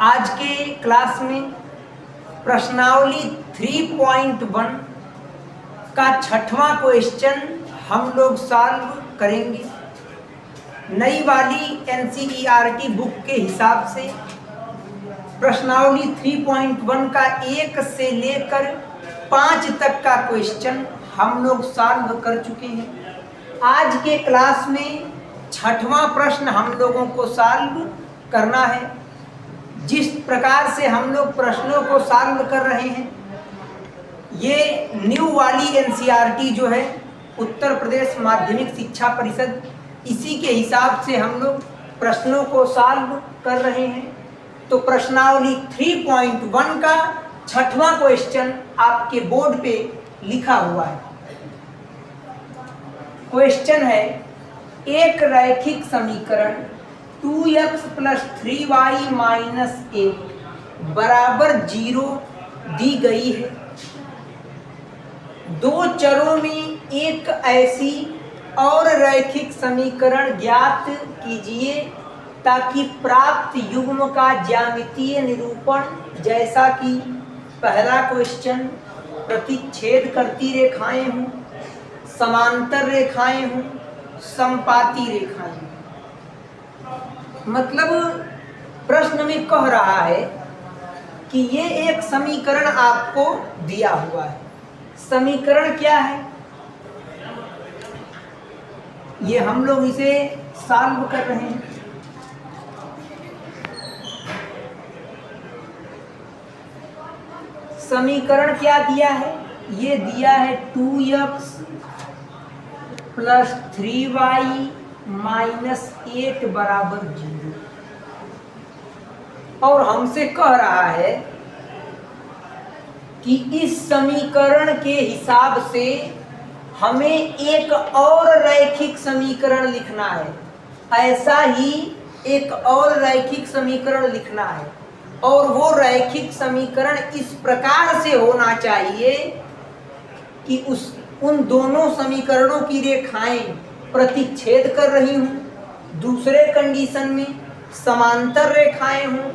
आज के क्लास में प्रश्नावली 3.1 का छठवां क्वेश्चन हम लोग सॉल्व करेंगे। नई वाली एनसीईआरटी बुक के हिसाब से प्रश्नावली 3.1 का 1 से लेकर 5 तक का क्वेश्चन हम लोग सॉल्व कर चुके हैं। आज के क्लास में छठवां प्रश्न हम लोगों को सॉल्व करना है। जिस प्रकार से हम लोग प्रश्नों को सॉल्व कर रहे हैं, ये न्यू वाली एनसीईआरटी जो है उत्तर प्रदेश माध्यमिक शिक्षा परिषद, इसी के हिसाब से हम लोग प्रश्नों को सॉल्व कर रहे हैं। तो प्रश्नावली 3.1 का छठवां क्वेश्चन आपके बोर्ड पे लिखा हुआ है। क्वेश्चन है, एक रैखिक समीकरण 2x + 3y - 8 बराबर 0 दी गई है। दो चरों में एक ऐसी और रैखिक समीकरण ज्ञात कीजिए ताकि प्राप्त युग्म का ज्यामितीय निरूपण, जैसा कि पहला क्वेश्चन प्रतिच्छेद करती रेखाएं हों, समांतर रेखाएं हों, समपाती रेखाएं हों। मतलब प्रश्न में कह रहा है कि ये एक समीकरण आपको दिया हुआ है। समीकरण क्या है, ये हम लोग इसे सॉल्व कर रहे हैं। समीकरण क्या दिया है, ये दिया है 2x + 3y - 8 बराबर 0 और हमसे कह रहा है कि इस समीकरण के हिसाब से हमें एक और रैखिक समीकरण लिखना है। ऐसा ही एक और रैखिक समीकरण लिखना है और वो रैखिक समीकरण इस प्रकार से होना चाहिए कि उन दोनों समीकरणों की रेखाएं प्रतिच्छेद कर रही हूँ, दूसरे कंडीशन में समांतर रेखाएं हों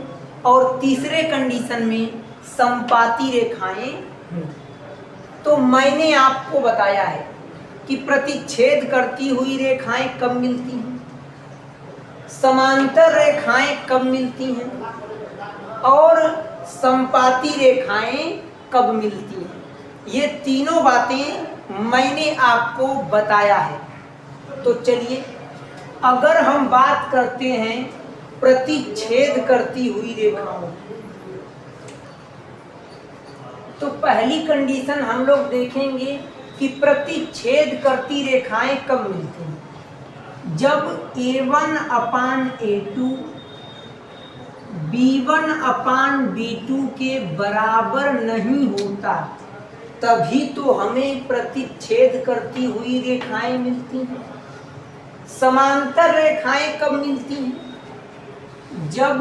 और तीसरे कंडीशन में समपाती रेखाएं हों। तो मैंने आपको बताया है कि प्रतिच्छेद करती हुई रेखाएं कब मिलती हैं, समांतर रेखाएं कब मिलती हैं और समपाती रेखाएं कब मिलती हैं। ये तीनों बातें मैंने आपको बताया है। तो चलिए, अगर हम बात करते हैं प्रतिच्छेद करती हुई रेखाओं, तो पहली कंडीशन हम लोग देखेंगे कि प्रतिच्छेद करती रेखाएं कब मिलती हैं। जब A1/A2 B1/B2 के बराबर नहीं होता, तभी तो हमें प्रतिच्छेद करती हुई रेखाएं मिलती हैं। समांतर रेखाएं कब मिलती हैं, जब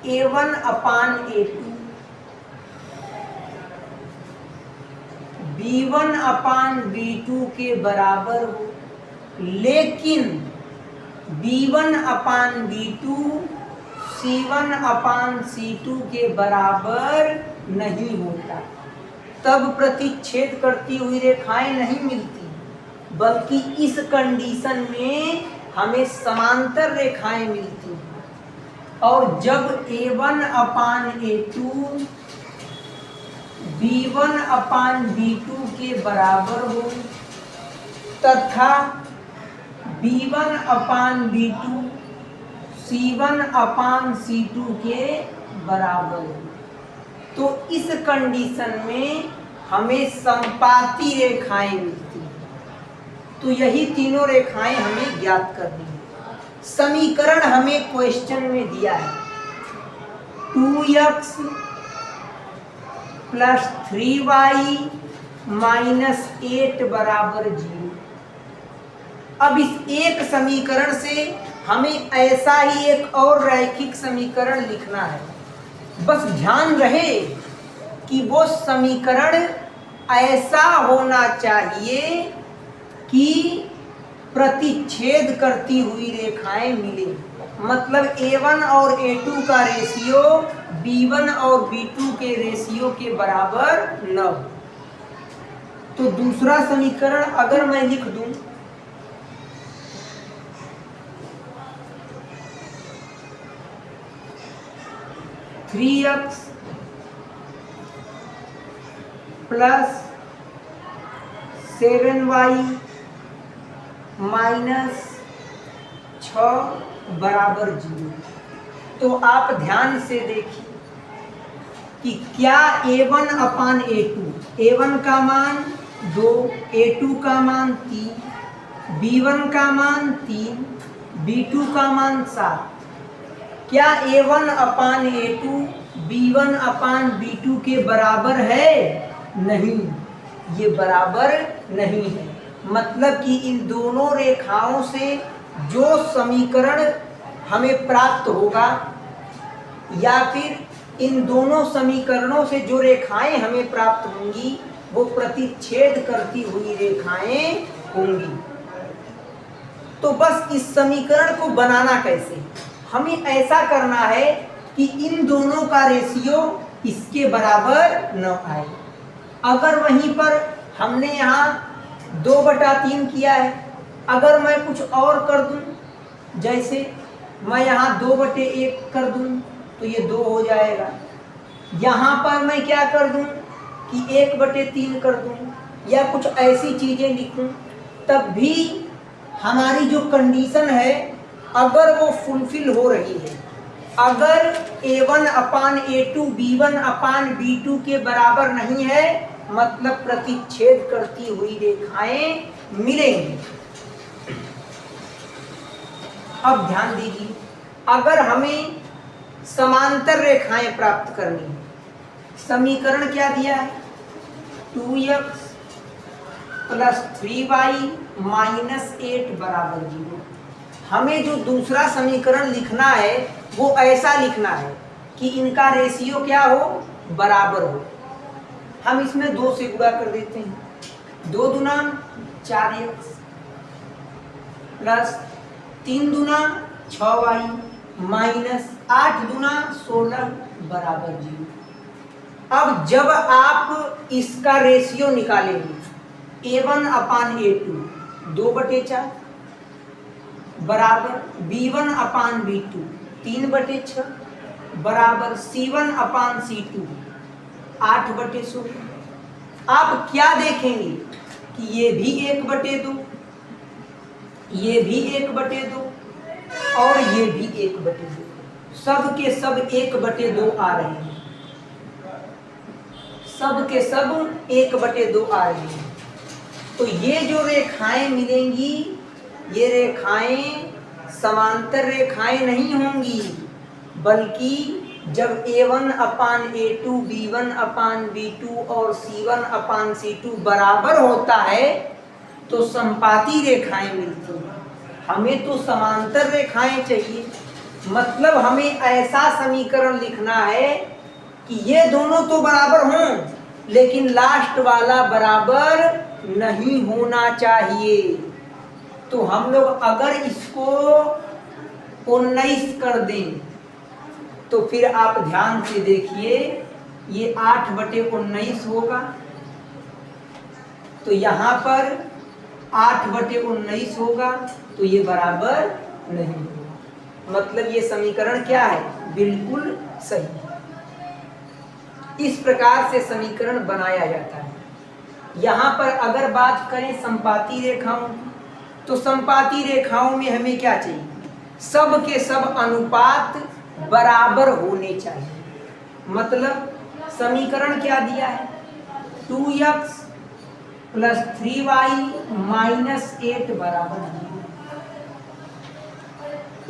A1/A2 B1/B2 के बराबर हो, लेकिन B1/B2 C1/C2 के बराबर नहीं होता, तब प्रतिच्छेद करती हुई रेखाएं नहीं मिलती, बल्कि इस कंडीशन में हमें समांतर रेखाएं मिलती हैं। और जब A1/A2 B1/B2 के बराबर हो तथा B1/B2 C1/C2 के बराबर हो, तो इस कंडीशन में हमें समपाती रेखाएं मिलती हैं। तो यही तीनों रेखाएं हमें ज्ञात करनी है। समीकरण हमें क्वेश्चन में दिया है 2x + 3y - 8 बराबर 0। अब इस एक समीकरण से हमें ऐसा ही एक और रैखिक समीकरण लिखना है। बस ध्यान रहे कि वो समीकरण ऐसा होना चाहिए कि प्रतिच्छेद करती हुई रेखाएं मिली। मतलब A1 और A2 का रेशियो B1 और B2 के रेशियो के बराबर न हो। तो दूसरा समीकरण अगर मैं लिख दूं, three x plus 7y minus 6 बराबर 0। तो आप ध्यान से देखिए कि क्या A1 अपान A2, A1 का मान 2, A2 का मान 3, B1 का मान 3, B2 का मान 7। क्या A1 अपान A2 B1 अपान B2 के बराबर है? नहीं, ये बराबर नहीं है। मतलब कि इन दोनों रेखाओं से जो समीकरण हमें प्राप्त होगा, या फिर इन दोनों समीकरणों से जो रेखाएं हमें प्राप्त होंगी, वो प्रतिच्छेद करती हुई रेखाएं होंगी। तो बस इस समीकरण को बनाना कैसे? हमें ऐसा करना है कि इन दोनों का रेशियो इसके बराबर न आए। अगर वहीं पर हमने यहाँ 2/3 किया है, अगर मैं कुछ और कर दूं, जैसे मैं यहाँ 2/1 कर दूं तो ये 2 हो जाएगा। यहाँ पर मैं क्या कर दूं कि 1/3 कर दूं या कुछ ऐसी चीजें लिखूं, तब भी हमारी जो कंडीशन है अगर वो फुलफिल हो रही है, अगर A1 अपान A2 B1 अपान B2 के बराबर नहीं है, मतलब प्रतिच्छेद करती हुई रेखाएं मिलेंगी। अब ध्यान दीजिए, अगर हमें समांतर रेखाएं प्राप्त करनी है, समीकरण क्या दिया है? 2x प्लस 3y माइनस 8 बराबर 0। हमें जो दूसरा समीकरण लिखना है वो ऐसा लिखना है कि इनका रेशियो क्या हो? बराबर हो। हम इसमें 2 से गुणा कर देते हैं। 2 दूना 4x प्लस 3 दूना 6y माइनस 8 दूना 16 बराबर 0। अब जब आप इसका रेशियो निकालेंगे, A1 अपान A2 2/4 बराबर B1 अपान B2 3/6 बराबर C1 अपान C2 8/16। आप क्या देखेंगे कि ये भी 1/2, ये भी 1/2 और ये भी 1/2, सब के सब 1/2 आ रहे हैं, सब के सब 1/2 आ रहे हैं। तो ये जो रेखाएं मिलेंगी, ये रेखाएं समांतर रेखाएं नहीं होंगी, बल्कि जब A1 अपान A2 B1 अपान B2 और C1 अपान C2 बराबर होता है तो संपाती रेखाएं मिलती हैं। हमें तो समांतर रेखाएं चाहिए, मतलब हमें ऐसा समीकरण लिखना है कि ये दोनों तो बराबर हों, लेकिन लास्ट वाला बराबर नहीं होना चाहिए। तो हम लोग अगर इसको 19 कर दें तो फिर आप ध्यान से देखिए, ये 8/19 होगा। तो यहाँ पर 8/19 होगा, तो ये बराबर नहीं होगा। मतलब ये समीकरण क्या है? बिल्कुल सही है। इस प्रकार से समीकरण बनाया जाता है। यहाँ पर अगर बात करें संपाती रेखाओं की, तो संपाती रेखाओं में हमें क्या चाहिए? सब के सब अनुपात बराबर होने चाहिए। मतलब समीकरण क्या दिया है? 2x प्लस 3y माइनस 8 बराबर 0।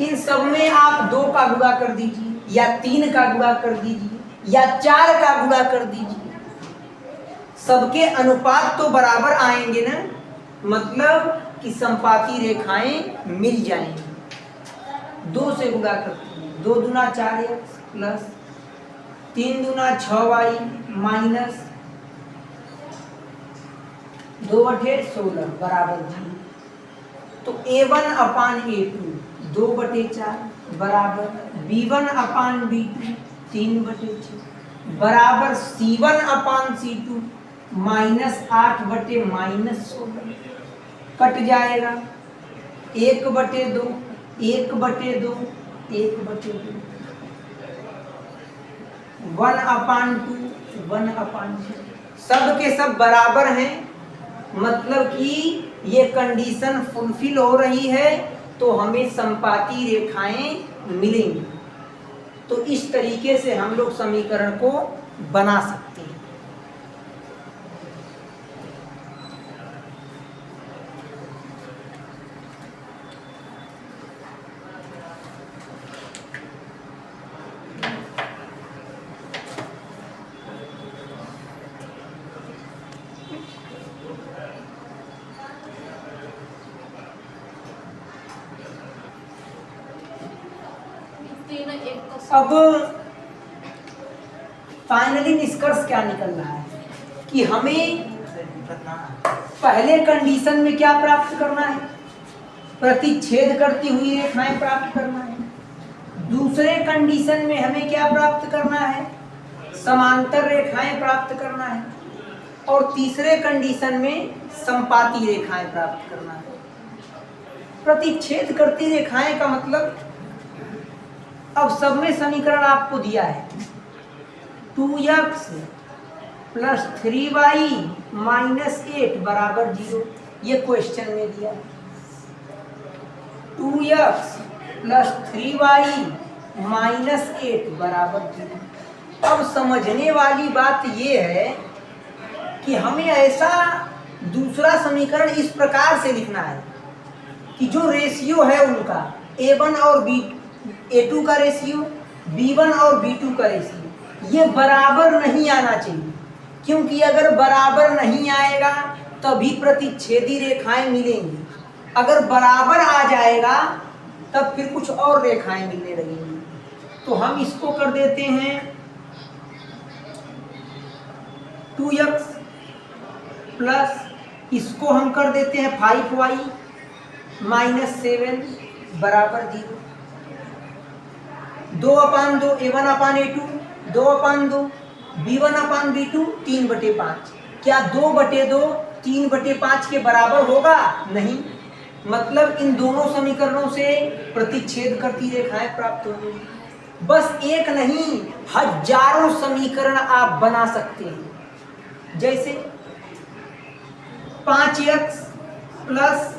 इन सब में आप 2 का गुणा कर दीजिए, या 3 का गुणा कर दीजिए, या 4 का गुणा कर दीजिए, सबके अनुपात तो बराबर आएंगे ना, मतलब कि संपाती रेखाएं मिल जाएंगी। 2 से गुणा करते हैं, 2 दूना 4x प्लस 3 दूना 6y माइनस 2/16 बराबर 0। तो A1 अपान A2 2/4 बराबर B1 अपान B2 3/6 बराबर C1 अपान C2 -8/-16 कट जाएगा 1/2 1/2 1/2 1/2 1/2 सब के सब बराबर हैं, मतलब कि ये कंडीशन फुलफिल हो रही है तो हमें समपाती रेखाएं मिलेंगी। तो इस तरीके से हम लोग समीकरण को बना सकते हैं। अब फाइनली निष्कर्ष क्या निकल रहा है कि हमें पहले कंडीशन में क्या प्राप्त करना है, प्रतिच्छेद करती हुई रेखाएं प्राप्त करना है। दूसरे कंडीशन में हमें क्या प्राप्त करना है, समांतर रेखाएं प्राप्त करना है। और तीसरे कंडीशन में समपाती रेखाएं प्राप्त करना है। प्रतिच्छेद करती रेखाएं का मतलब, अब सब में समीकरण आपको दिया है 2x + 3y - 8 बराबर 0, ये क्वेश्चन में दिया है। 2x + 3y - 8 बराबर 0। अब समझने वाली बात ये है कि हमें ऐसा दूसरा समीकरण इस प्रकार से लिखना है कि जो रेशियो है उनका A1 और A2 का रेशियो, B1 और B2 का रेशियो, ये बराबर नहीं आना चाहिए, क्योंकि अगर बराबर नहीं आएगा तभी प्रतिच्छेदी रेखाएं मिलेंगी। अगर बराबर आ जाएगा तब फिर कुछ और रेखाएं मिलने लगेंगी। तो हम इसको कर देते हैं 2x प्लस इसको हम कर देते हैं 5y - 7 बराबर 0। 2/2 A1 अपान A2 2/2 B1 अपान B2 3/5। क्या 2/2 3/5 के बराबर होगा? नहीं। मतलब इन दोनों समीकरणों से प्रतिच्छेद करती रेखाएं प्राप्त होंगी। बस एक नहीं, हजारों समीकरण आप बना सकते हैं। जैसे 5x +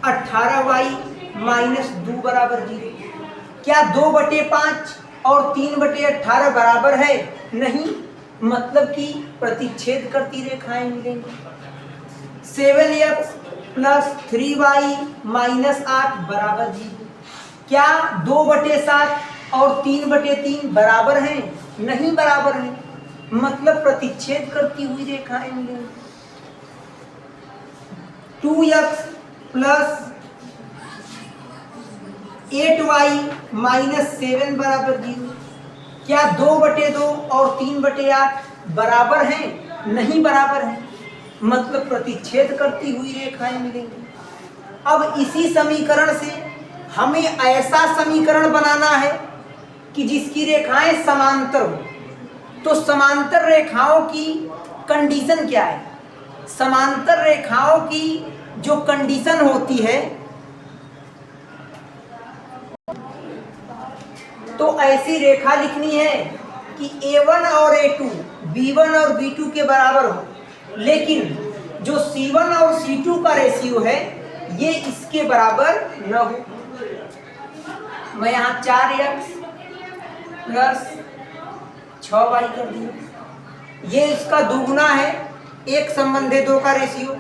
18y - 2 बराबर 0। क्या 2/5 और 3/18 बराबर है? नहीं। मतलब कि प्रतिच्छेद करती रेखाएं मिलेंगी। 7x + 3y - 8 बराबर 0। क्या 2/7 और 3/3 बराबर हैं? नहीं बराबर हैं। मतलब प्रतिच्छेद करती हुई रेखाएं मिलेंगी। 2x + 8y - 7 बराबर 0। क्या 2/2 और 3/8 बराबर हैं? नहीं बराबर हैं। मतलब प्रतिच्छेद करती हुई रेखाएं मिलेंगी। अब इसी समीकरण से हमें ऐसा समीकरण बनाना है कि जिसकी रेखाएं समांतर हो। तो समांतर रेखाओं की कंडीशन क्या है? समांतर रेखाओं की जो कंडीशन होती है, तो ऐसी रेखा लिखनी है कि A1 और A2 B1 और B2 के बराबर हो, लेकिन जो C1 और C2 का रेशियो है ये इसके बराबर न हो। मैं यहाँ 4x + 6y कर दिया। ये इसका दोगुना है, 1/2 का रेशियो।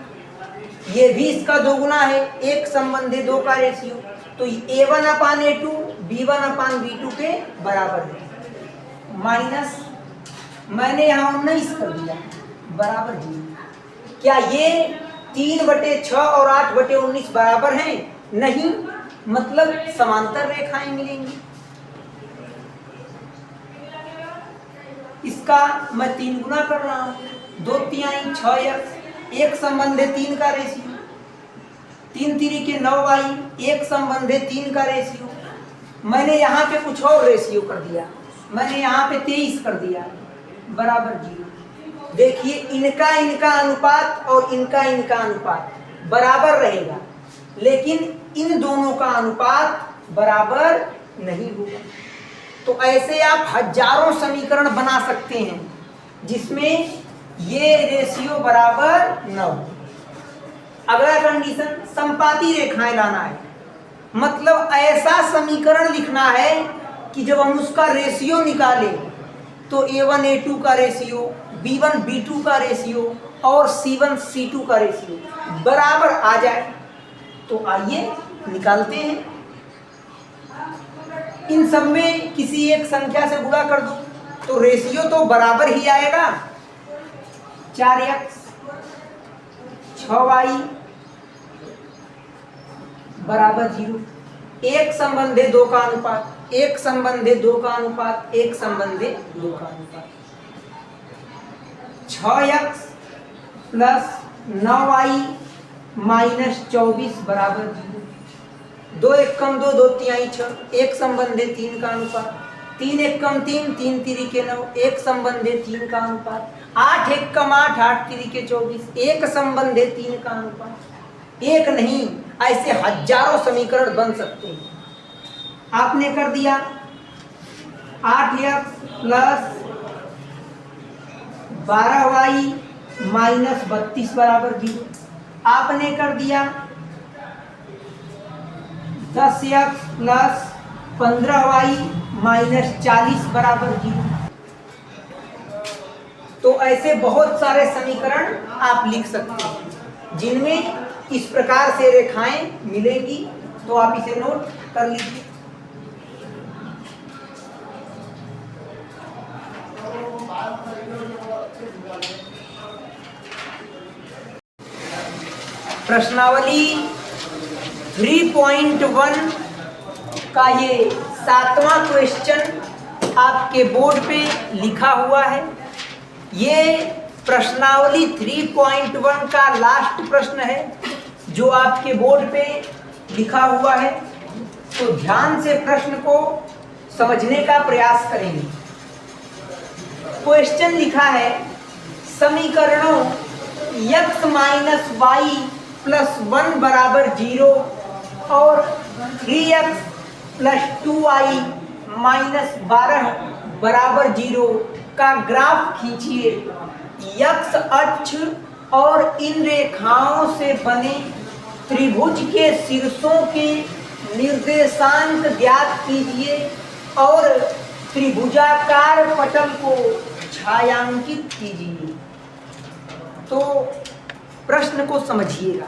ये भी इसका दोगुना है, 1/2 का रेशियो। तो A1 अपान A2 B1 अपान B2 के बराबर है। माइनस मैंने यहाँ 19 कर दिया बराबर 0। क्या ये 3/6 और 8/19 बराबर हैं? नहीं। मतलब समांतर रेखाएं मिलेंगी। इसका मैं 3 गुना कर रहा हूँ, 2 × 3 = 6x, 1/3 का रेशियो। 3 3 के 9y, एक संबंध है 3 का रेशियो। मैंने यहाँ पे कुछ और रेशियो कर दिया, मैंने यहाँ पे 23 कर दिया, बराबर 0। देखिए इनका अनुपात और इनका अनुपात बराबर रहेगा, लेकिन इन दोनों का अनुपात बराबर नहीं होगा। तो ऐसे आप हजारों समीकरण बना सकते हैं जिसमें ये रेशियो बराबर न हो। अगला कंडीशन, संपाती रेखाएं लाना है। मतलब ऐसा समीकरण लिखना है कि जब हम उसका रेशियो निकालें तो a1 a2 का रेशियो, b1 b2 का रेशियो और c1 c2 का रेशियो बराबर आ जाए। तो आइए निकालते हैं। इन सब में किसी एक संख्या से गुणा कर दो तो रेशियो तो बराबर ही आएगा। 4x 6y बराबर 0। एक संबंध है 2 का अनुपात, एक संबंध है 2 का अनुपात, एक संबंध है 2 का अनुपात। 6x प्लस 9y माइनस 24 बराबर 0। 2 1 कम 2, 2 तिहाई 6, एक संबंध है 3 का अनुपात। 3 1 कम 3, 3 3 के 9, एक संबंध है 3 का अनुपात। 8 1 कम 8, 8 3 के 24, एक संबंध है 3 का अनुपात। एक नहीं, ऐसे हजारों समीकरण बन सकते हैं। आपने कर दिया 8x प्लस 12y माइनस 32 बराबर 0। आपने कर दिया 10x प्लस 15y माइनस 40 बराबर 0। तो ऐसे बहुत सारे समीकरण आप लिख सकते हैं जिनमें इस प्रकार से रेखाएं मिलेंगी। तो आप इसे नोट कर लीजिए। प्रश्नावली 3.1 का ये 7वां क्वेश्चन आपके बोर्ड पे लिखा हुआ है। ये प्रश्नावली 3.1 का लास्ट प्रश्न है जो आपके बोर्ड पे लिखा हुआ है। तो ध्यान से प्रश्न को समझने का प्रयास करेंगे। क्वेश्चन लिखा है, समीकरणों x माइनस वाई प्लस 1 बराबर 0 और 3x प्लस 2y माइनस 12 बराबर 0 का ग्राफ खींचिए। x अक्ष और इन रेखाओं से बने त्रिभुज के शीर्षों के निर्देशांक ज्ञात कीजिए और त्रिभुजाकार पटल को छायांकित कीजिए। तो प्रश्न को समझिएगा।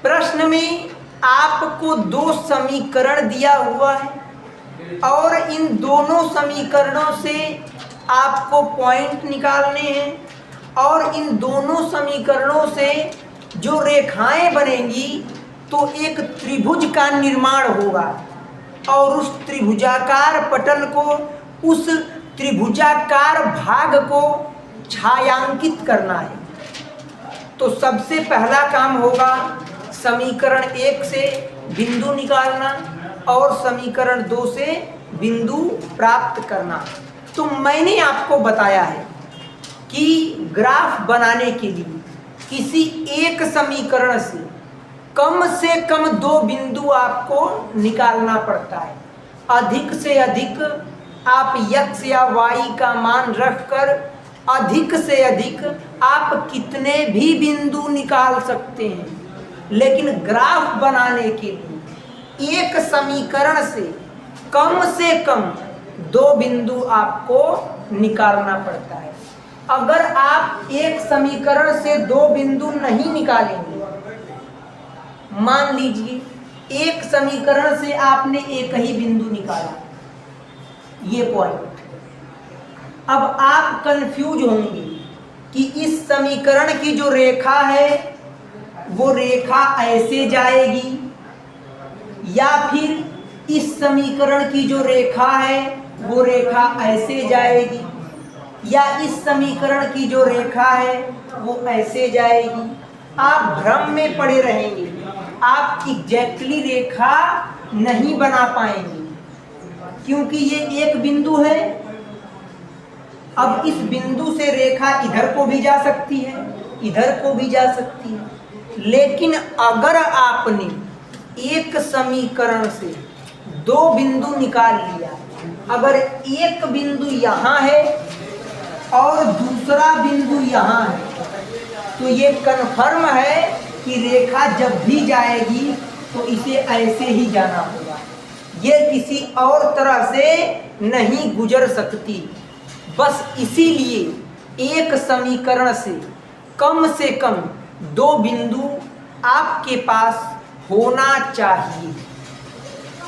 प्रश्न में आपको 2 समीकरण दिया हुआ है और इन दोनों समीकरणों से आपको पॉइंट निकालने हैं और इन दोनों समीकरणों से जो रेखाएं बनेंगी तो एक त्रिभुज का निर्माण होगा और उस त्रिभुजाकार पटल को, उस त्रिभुजाकार भाग को छायांकित करना है। तो सबसे पहला काम होगा समीकरण 1 से बिंदु निकालना और समीकरण 2 से बिंदु प्राप्त करना। तो मैंने आपको बताया है कि ग्राफ बनाने के लिए किसी एक समीकरण से कम 2 बिंदु आपको निकालना पड़ता है। अधिक से अधिक आप x या y का मान रखकर अधिक से अधिक आप कितने भी बिंदु निकाल सकते हैं, लेकिन ग्राफ बनाने के लिए एक समीकरण से कम 2 बिंदु आपको निकालना पड़ता है। अगर आप एक समीकरण से 2 बिंदु नहीं निकालेंगे, मान लीजिए एक समीकरण से आपने एक ही बिंदु निकाला, ये पॉइंट, अब आप कंफ्यूज होंगे कि इस समीकरण की जो रेखा है वो रेखा ऐसे जाएगी या फिर इस समीकरण की जो रेखा है वो रेखा ऐसे जाएगी या इस समीकरण की जो रेखा है वो ऐसे जाएगी। आप भ्रम में पड़े रहेंगे, आप एग्जैक्टली रेखा नहीं बना पाएंगे, क्योंकि ये एक बिंदु है। अब इस बिंदु से रेखा इधर को भी जा सकती है, इधर को भी जा सकती है, लेकिन अगर आपने एक समीकरण से दो बिंदु निकाल लिया, अगर एक बिंदु यहाँ है और दूसरा बिंदु यहाँ है, तो ये कन्फर्म है कि रेखा जब भी जाएगी तो इसे ऐसे ही जाना होगा, ये किसी और तरह से नहीं गुजर सकती। बस इसीलिए एक समीकरण से कम दो बिंदु आपके पास होना चाहिए।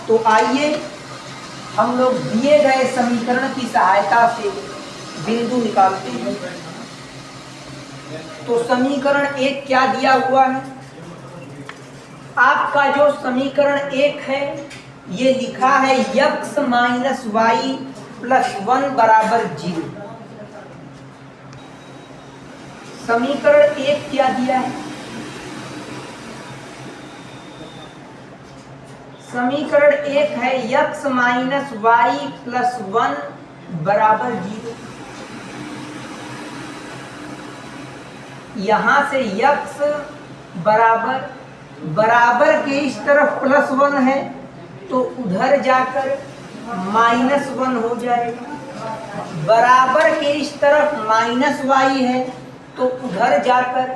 तो आइए हम लोग दिए गए समीकरण की सहायता से बिंदु निकालते हैं। तो समीकरण एक क्या दिया हुआ है? आपका जो समीकरण एक है ये लिखा है x माइनस वाई प्लस 1 बराबर 0। समीकरण एक क्या दिया है? समीकरण एक है x माइनस वाई प्लस 1 बराबर 0। यहाँ से x बराबर के इस तरफ प्लस 1 है तो उधर जाकर माइनस 1 हो जाएगा, बराबर के इस तरफ माइनस वाई है तो उधर जाकर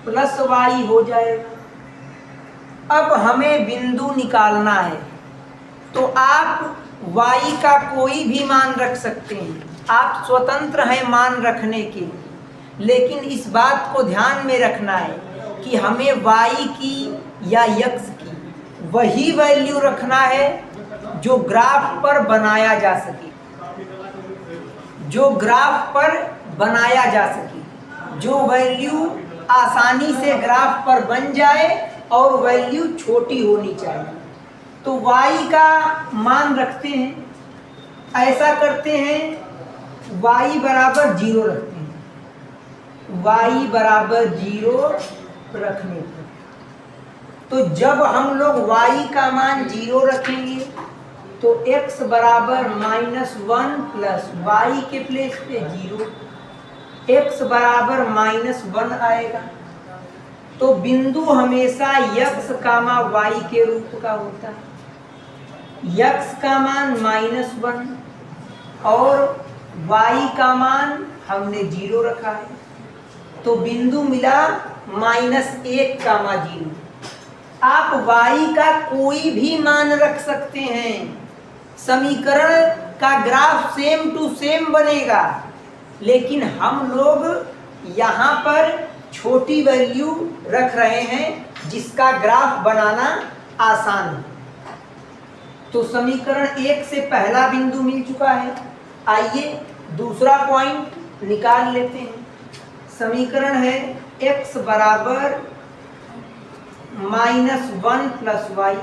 प्लस वाई हो जाएगा। अब हमें बिंदु निकालना है, तो आप y का कोई भी मान रख सकते हैं, आप स्वतंत्र हैं मान रखने के, लेकिन इस बात को ध्यान में रखना है कि हमें y की या x की वही वैल्यू रखना है जो ग्राफ पर बनाया जा सके, जो ग्राफ पर बनाया जा सके, जो वैल्यू आसानी से ग्राफ पर बन जाए और वैल्यू छोटी होनी चाहिए। तो y का मान रखते हैं, ऐसा करते हैं y बराबर 0 रखते हैं, y बराबर 0 रखने पर तो जब हम लोग y का मान 0 रखेंगे तो x बराबर -1 प्लस y के प्लेस पे 0, x बराबर -1 आएगा। तो बिंदु हमेशा x, y के रूप का होता है। x का मान -1 और y का मान हमने 0 रखा है, तो बिंदु मिला -1, 0। आप y का कोई भी मान रख सकते हैं, समीकरण का ग्राफ सेम टू सेम बनेगा, लेकिन हम लोग यहाँ पर छोटी वैल्यू रख रहे हैं जिसका ग्राफ बनाना आसान है। तो समीकरण एक से पहला बिंदु मिल चुका है। आइए दूसरा पॉइंट निकाल लेते हैं। समीकरण है x बराबर -1 प्लस y।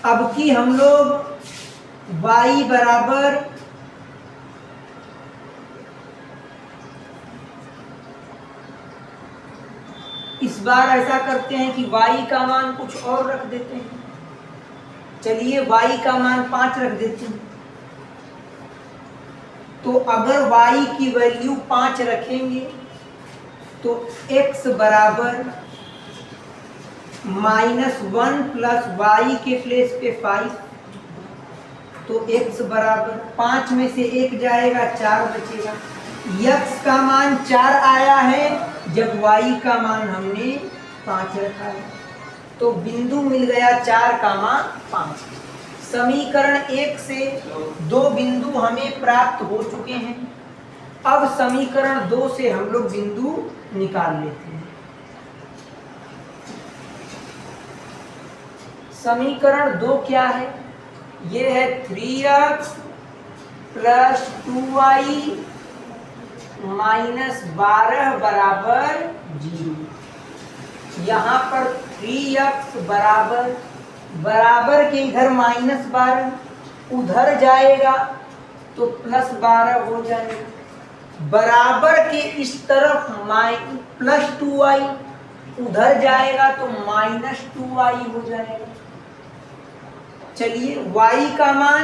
अब की हम लोग y बराबर इस बार ऐसा करते हैं कि y का मान कुछ और रख देते हैं। चलिए y का मान 5 रख देते हैं। तो अगर y की वैल्यू 5 रखेंगे तो x बराबर -1 प्लस y के प्लेस पे 5, तो x बराबर 5 में से 1 जाएगा, 4 बचेगा। x का मान 4 आया है जब y का मान हमने 5 रखा है, तो बिंदु मिल गया 4, 5। समीकरण एक से दो बिंदु हमें प्राप्त हो चुके हैं। अब समीकरण 2 से हम लोग बिंदु निकाल लेते हैं। समीकरण 2 क्या है? ये है 3x प्लस 2y माइनस 12 बराबर 0। यहाँ पर 3x बराबर के इधर -12, उधर जाएगा तो +12 हो जाएगा। बराबर के इस तरफ +2y उधर जाएगा तो -2y हो जाएगा। चलिए y का मान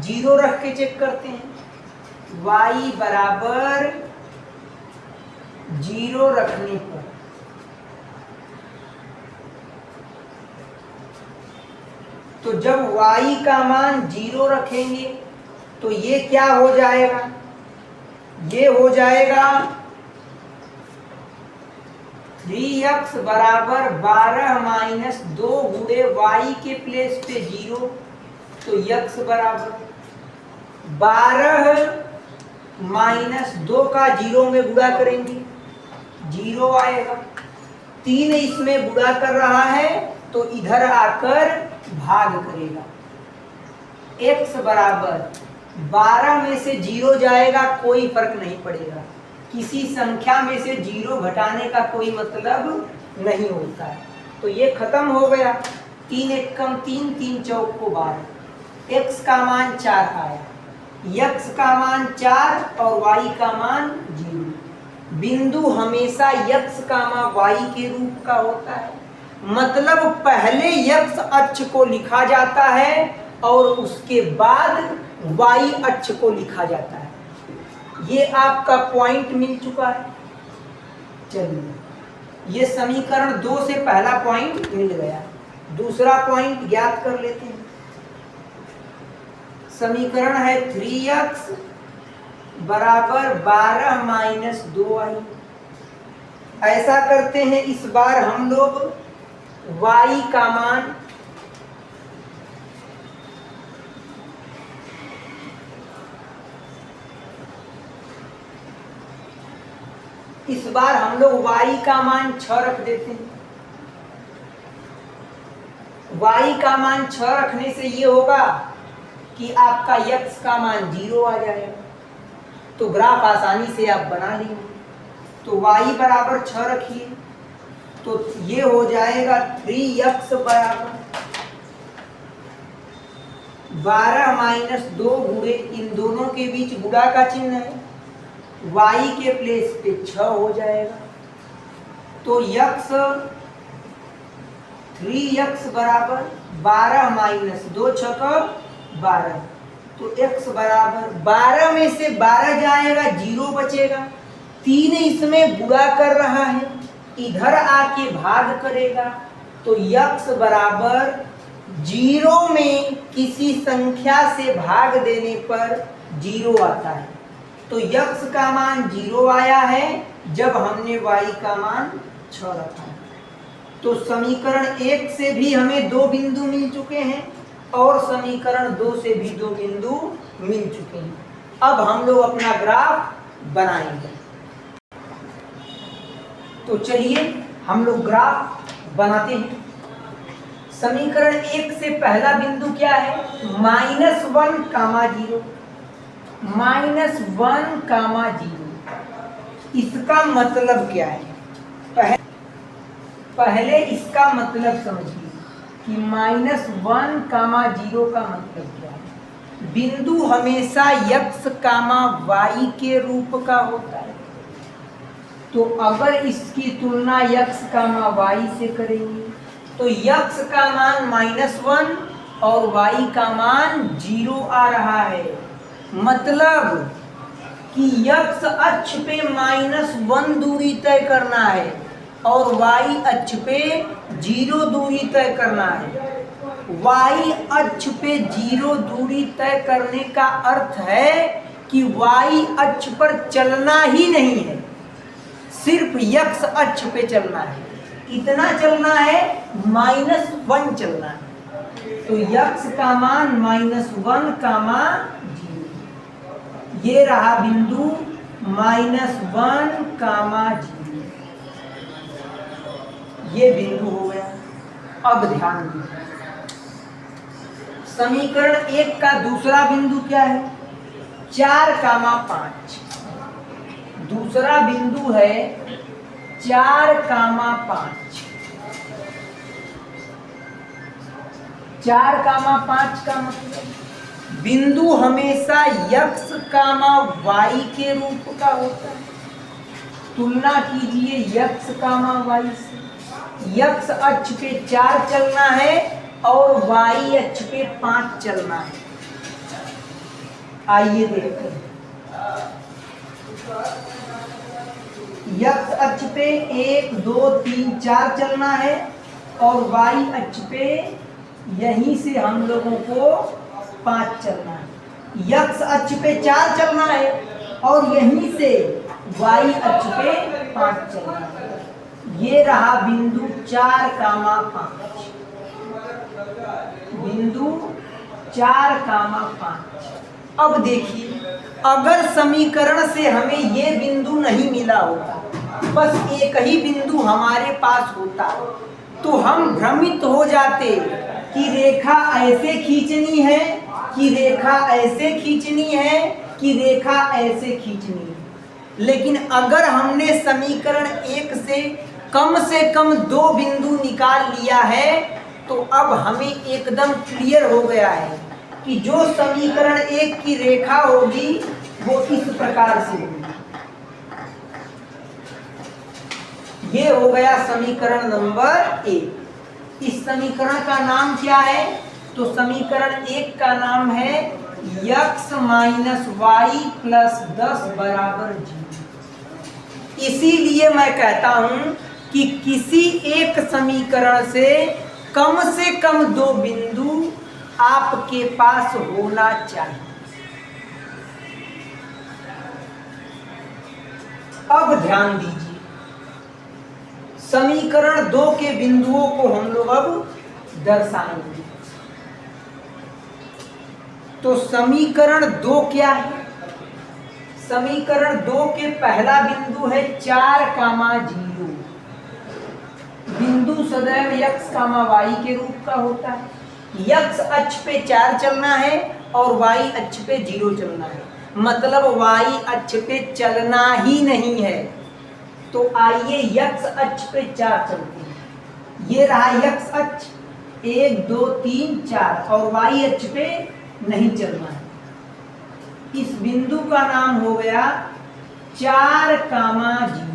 0 रख के चेक करते हैं। y बराबर 0 रखने पर तो जब y का मान 0 रखेंगे तो ये क्या हो जाएगा, ये हो जाएगा 3x बराबर 12 - 2 गुणे y के प्लेस पे 0, तो x बराबर 12 - 2 का 0 में गुणा करेंगे 0 आएगा। 3 इसमें गुणा कर रहा है तो इधर आकर भाग करेगा। x बराबर 12 में से 0 जाएगा, कोई फर्क नहीं पड़ेगा। किसी संख्या में से 0 घटाने का कोई मतलब नहीं होता है। तो ये खत्म हो गया। 3 एकम 3, 3 चौक को 12। x का मान 4 आया, x का मान 4 और y का मान 0। बिंदु हमेशा x, y के रूप का होता है। मतलब पहले x अक्ष को लिखा जाता है और उसके बाद y अक्ष को लिखा जाता है। ये आपका पॉइंट मिल चुका है। चलिए ये समीकरण 2 से पहला पॉइंट मिल गया। दूसरा पॉइंट ज्ञात कर लेते हैं। समीकरण है 3x बराबर 12 - 2y। ऐसा करते हैं, इस बार हम लोग y का मान y का मान 6 रख देते हैं। y का मान 6 रखने से ये होगा कि आपका x का मान 0 आ जाएगा। तो ग्राफ आसानी से आप बना लेंगे। तो y बराबर 6 रखिए तो ये हो जाएगा 3x बराबर 12 - 2 गुणे, इन दोनों के बीच गुणा का चिन्ह है, y के प्लेस पे 6 हो जाएगा। तो x 3x बराबर 12 - 2 × 12, तो x बराबर 12 में से 12 जाएगा, 0 बचेगा। 3 इसमें गुणा कर रहा है, इधर आके भाग करेगा। तो x बराबर 0 में किसी संख्या से भाग देने पर 0 आता है। तो x का मान 0 आया है जब हमने y का मान 6 रखा है। तो समीकरण 1 से भी हमें 2 बिंदु मिल चुके हैं और समीकरण 2 से भी 2 बिंदु मिल चुके हैं। अब हम लोग अपना ग्राफ बनाएंगे। तो चलिए हम लोग ग्राफ बनाते हैं। समीकरण 1 से पहला बिंदु क्या है, -1, -0 -1, 0। इसका मतलब क्या है, पहले इसका मतलब समझिए कि -1, 0 का मतलब क्या है। बिंदु हमेशा x, y के रूप का होता है। तो अगर इसकी तुलना x, y से करेंगे तो x का मान -1 और y का मान 0 आ रहा है। मतलब कि x अक्ष पे -1 दूरी तय करना है और y अक्ष पे 0 दूरी तय करना है। y अक्ष पे 0 दूरी तय करने का अर्थ है कि y अक्ष पर चलना ही नहीं है, सिर्फ x अक्ष पे चलना है। कितना चलना है, -1 चलना है। तो x का मान -1, 0। ये रहा बिंदु -1, 0। ये बिंदु हो गया। अब ध्यान दीजिए, समीकरण 1 का दूसरा बिंदु क्या है, 4, 5। दूसरा बिंदु है 4, 5। 4, 5 का मतलब बिंदु हमेशा x, y के रूप का होता है। तुलना कीजिए x, y से। x अक्ष पे 4 चलना है और y अक्ष पे 5 चलना है। आइए देखते हैं। x अक्ष पे 1 2 3 4 चलना है और y अक्ष पे यहीं से हम लोगों को 5 चलना है। x अक्ष पे 4 चलना है और यहीं से y अक्ष पे 5 चलना है। ये रहा बिंदु 4,5। बिंदु 4,5। अब देखिए, अगर समीकरण से हमें ये बिंदु नहीं मिला होता, बस एक ही बिंदु हमारे पास होता, तो हम भ्रमित हो जाते कि रेखा ऐसे खींचनी है कि रेखा ऐसे खींचनी है कि रेखा ऐसे खींचनी है। लेकिन अगर हमने समीकरण 1 से कम 2 बिंदु निकाल लिया है तो अब हमें एकदम क्लियर हो गया है कि जो समीकरण 1 की रेखा होगी वो इस प्रकार से होगी। ये हो गया समीकरण नंबर 1। इस समीकरण का नाम क्या है? तो समीकरण 1 का नाम है x माइनस वाई प्लस 10 बराबर 0। इसीलिए मैं कहता हूं कि किसी एक समीकरण से कम 2 बिंदु आपके पास होना चाहिए। अब ध्यान दीजिए, समीकरण 2 के बिंदुओं को हम लोग अब दर्शाएंगे। तो समीकरण 2 क्या है? समीकरण 2 के पहला बिंदु है 4,0। बिंदु सदैव x, y के रूप का होता है। x अक्ष पे 4 चलना है और y अक्ष पे 0 चलना है, मतलब y अक्ष पे चलना ही नहीं है। तो आइए x अक्ष पे 4 चलते हैं। ये रहा x अक्ष, 1 2 3 4, और y अक्ष पे नहीं चलना है। इस बिंदु का नाम हो गया 4,0।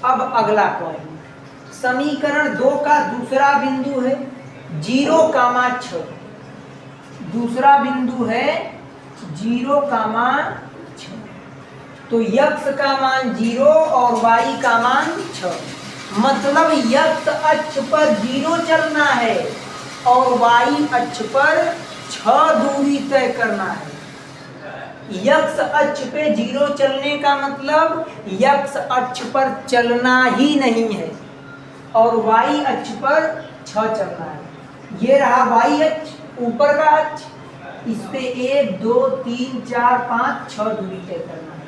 अब अगला पॉइंट, समीकरण 2 का दूसरा बिंदु है 0,6। दूसरा बिंदु है 0,6। तो x का मान 0 और y का मान 6, मतलब x अक्ष पर 0 चलना है और y अक्ष पर 6 दूरी तय करना है। x अक्ष पे 0 चलने का मतलब x अक्ष पर चलना ही नहीं है और y अक्ष पर 6 चलना है। ये रहा y अक्ष, ऊपर का अक्ष, इस पे 1 2 3 4 5 6 दूरी तय करना है।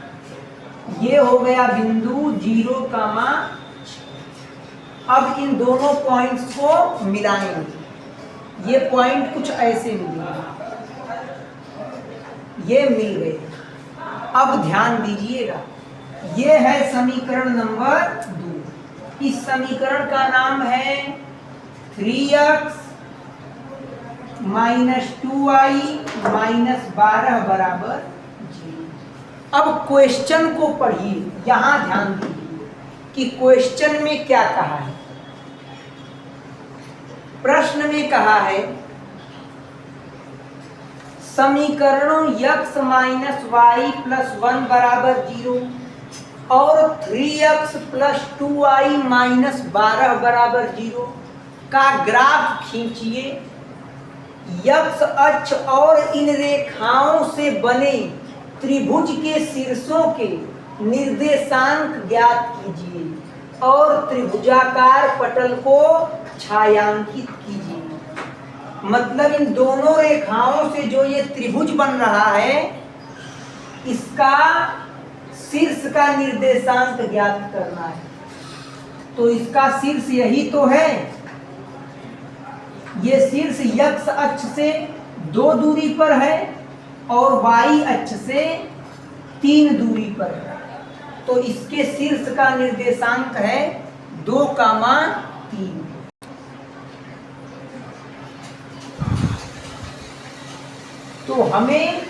ये हो गया बिंदु 0,6। अब इन दोनों पॉइंट्स को मिलाएंगे। ये पॉइंट कुछ ऐसे मिलेंगे, ये मिल गए। अब ध्यान दीजिएगा, ये है समीकरण नंबर 2। इस समीकरण का नाम है 3x माइनस 2y माइनस 12 बराबर 0। अब क्वेश्चन को पढ़िए, यहां ध्यान दीजिए कि क्वेश्चन में क्या कहा है। प्रश्न में कहा है समीकरणों x माइनस वाई प्लस 1 बराबर 0 और 3x प्लस 2y माइनस 12 बराबर 0 का ग्राफ खींचिए। x अक्ष और इन रेखाओं से बने त्रिभुज के शीर्षों के निर्देशांक ज्ञात कीजिए और त्रिभुजाकार पटल को छायांकित कीजिए। मतलब इन दोनों रेखाओं से जो ये त्रिभुज बन रहा है, इसका शीर्ष का निर्देशांक ज्ञात करना है। तो इसका शीर्ष यही तो है। ये शीर्ष x अक्ष से 2 दूरी पर है और y अक्ष से 3 दूरी पर है। तो इसके शीर्ष का निर्देशांक है 2,3। तो हमें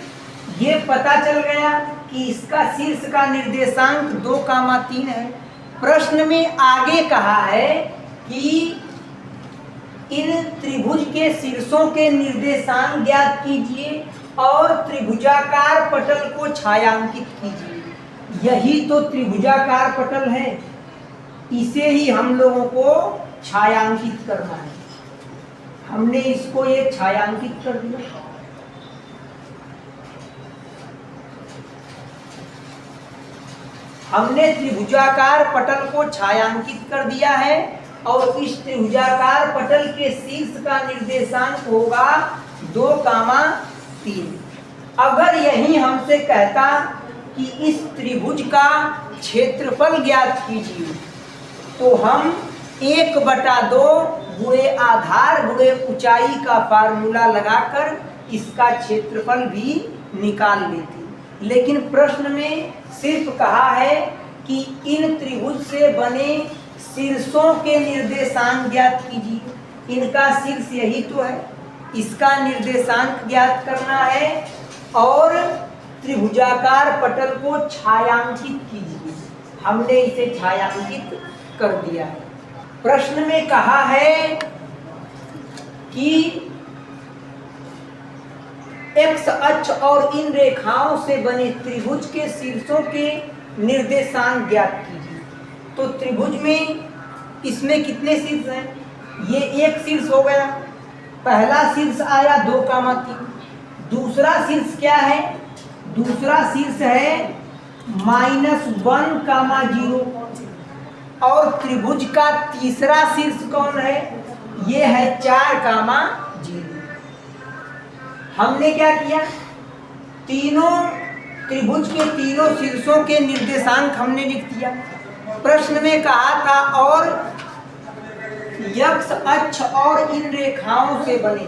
ये पता चल गया कि इसका शीर्ष का निर्देशांक 2,3 है। प्रश्न में आगे कहा है कि इन त्रिभुज के शीर्षों के निर्देशांक ज्ञात कीजिए और त्रिभुजाकार पटल को छायांकित कीजिए। यही तो त्रिभुजाकार पटल है, इसे ही हम लोगों को छायांकित करना है। हमने इसको ये छायांकित कर दिया। हमने त्रिभुजाकार पटल को छायांकित कर दिया है और इस त्रिभुजाकार पटल के शीर्ष का निर्देशांक होगा 2,3। अगर यही हमसे कहता कि इस त्रिभुज का क्षेत्रफल ज्ञात कीजिए, तो हम 1/2 गुणे आधार गुणे ऊंचाई का फार्मूला लगाकर इसका क्षेत्रफल भी निकाल लेते। लेकिन प्रश्न में सिर्फ कहा है कि इन त्रिभुज से बने शीर्षों के निर्देशांक ज्ञात कीजिए। इनका शीर्ष यही तो है, इसका निर्देशांक ज्ञात करना है और त्रिभुजाकार पटल को छायांकित कीजिए। हमने इसे छायांकित कर दिया है। प्रश्न में कहा है कि एक्स अक्ष और इन रेखाओं से बने त्रिभुज के शीर्षों के निर्देशांक ज्ञात कीजिए। तो त्रिभुज में इसमें कितने शीर्ष हैं? ये एक शीर्ष हो गया, पहला शीर्ष आया 2,3। दूसरा शीर्ष क्या है? दूसरा शीर्ष है -1,0 और त्रिभुज का तीसरा शीर्ष कौन है? ये है 4,0। हमने क्या किया? तीनों त्रिभुज के तीनों शीर्षों के निर्देशांक हमने लिख दिया। प्रश्न में कहा था और यक्ष अक्ष और इन रेखाओं से बने,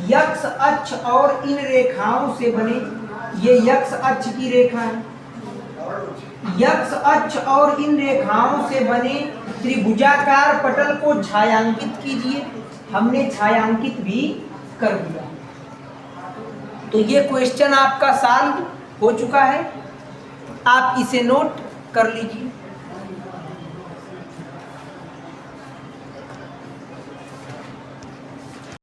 यक्ष अक्ष और इन रेखाओं से बने, ये यक्ष अक्ष की रेखा है, यक्ष अक्ष और इन रेखाओं से बने त्रिभुजाकार पटल को छायांकित कीजिए। हमने छायांकित भी कर दिया। तो ये क्वेश्चन आपका सॉल्व हो चुका है, आप इसे नोट कर लीजिए।